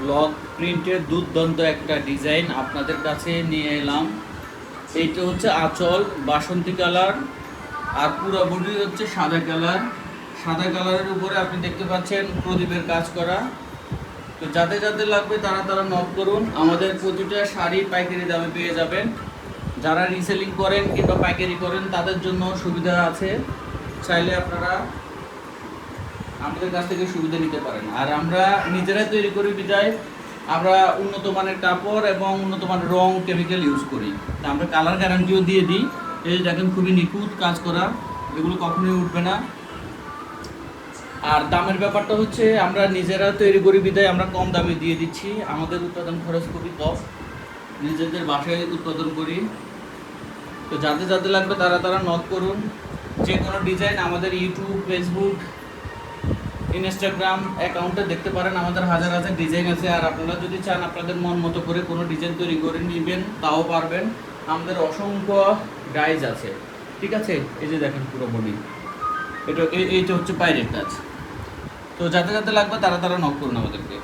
Block প্রিন্টের দুর্দান্ত একটা ডিজাইন আপনাদের কাছে নিয়ে এলাম। এইটা হচ্ছে আঁচল বাসন্তী কালার, আর পুরো বডি হচ্ছে সাদা কালার। সাদা কালারের উপরে আপনি দেখতে পাচ্ছেন প্রদীপের কাজ করা। তো যাদের যাদের লাগবে তারা তারা নক করুন। আমাদের প্রতিটা শাড়ি পাইকারি দামে পেয়ে যাবেন। যারা রিসেলিং করেন কিংবা পাইকারি করেন তাদের জন্য সুবিধা আছে, চাইলে আপনারা আমাদের কাছ থেকে সুবিধা নিতে পারেন। আর আমরা নিজেরাই তৈরি করি বিদায় আমরা উন্নত মানের কাপড় এবং উন্নত মানের রং কেমিক্যাল ইউজ করি। তা আমরা কালার গ্যারান্টিও দিয়ে দিই। এই দেখেন খুবই নিখুঁত কাজ করা, এগুলো কখনোই উঠবে না। আর দামের ব্যাপারটা হচ্ছে আমরা নিজেরা তৈরি করি বিদায় আমরা কম দামে দিয়ে দিচ্ছি। আমাদের উৎপাদন খরচ খুবই কম, নিজেদের বাসায় উৎপাদন করি। তো যাদের যাদের লাগবে তারা তারা নক করুন। যে কোনো ডিজাইন আমাদের ইউটিউব, ফেসবুক, ইনস্টাগ্রাম অ্যাকাউন্টে দেখতে পারেন। আমাদের হাজার হাজার ডিজাইন আছে। আর আপনারা যদি চান আপনাদের মন মতো করে কোনো ডিজাইন তৈরি করে নেবেন তাও পারবেন। আমাদের অসংখ্য ডাইজ আছে, ঠিক আছে। এই যে দেখেন পুরো বডি, এইটা হচ্ছে বাইরের কাজ। তো যাতে যাতে লাগবে তারা তারা নক করুন আমাদেরকে।